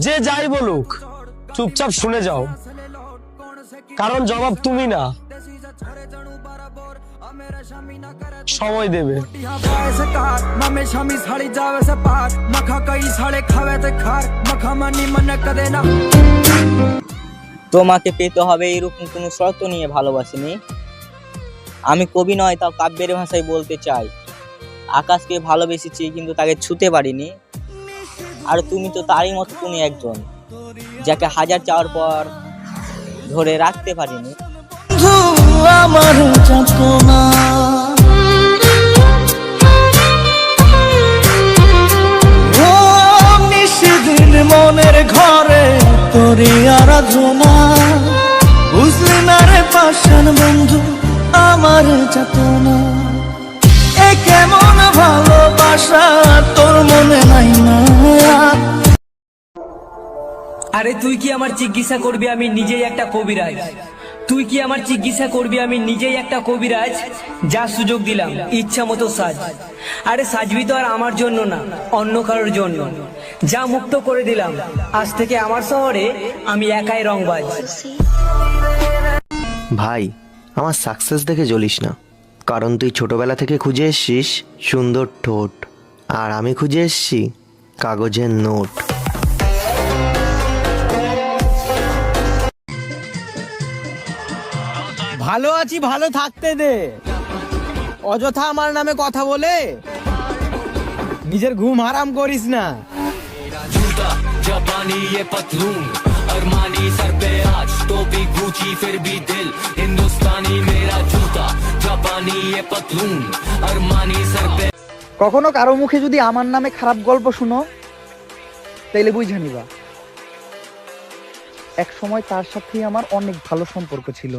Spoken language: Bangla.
যে যাই বলুক চুপচাপ শুনে যাও, কারণ জবাব তুমি না, সময় দেবে। তোমাকে পেতে হবে এরকম কোনো শর্ত নিয়ে ভালোবাসিনি। আমি কবি নয়, তাও কাব্যের ভাষায় বলতে চাই, আকাশকে ভালোবেসেছি কিন্তু তাকে ছুতে পারিনি। আর তুমি তো তারই মতো তুমি একজন, যাকে হাজার চাওয়ার পর ধরে রাখতে পারিনি। আমার যাতনা ও নিশিদিন মনের ঘরে তোরে আরাধনা, বুঝলি না রে পাষাণ বন্ধু আমার যাতনা। এ কেমন ভালোবাসা তোর মনে নাই না? আরে তুই কি আমার জিজ্ঞাসা করবি আমি নিজেই একটা কবিরাজ? তুই কি আমার জিজ্ঞাসা করবি আমি নিজেই একটা কবিরাজ? যা সুযোগ দিলাম ইচ্ছা মতো সাজ। আরে সাজবি তো আর আমার জন্য না, অন্য কারোর জন্য। যা মুক্ত করে দিলাম, আজ থেকে আমার শহরে আমি একাই রংবাজ। ভাই, আমার সাকসেস দেখে জ্বলিস না, কারণ তুই ছোটবেলা থেকে খুঁজে এসছিস সুন্দর ঠোঁট, আর আমি খুঁজে এসছি কাগজের নোট। ভালো আছি, ভালো থাকতে দে। অযথা আমার নামে কথা বলে নিজের ঘুম হারাম করিস না। जापानी ये पतलून अरमानी सर पे आज टोपी गुची फिर भी दिल हिंदुस्तानी मेरा जूता जापानी ये पतलून अरमानी सर पे। কখনো কারো মুখে যদি আমার নামে খারাপ গল্প শুনো তাইলে বুঝে নিবা এক সময় তার সাথেই আমার অনেক ভালো সম্পর্ক ছিল।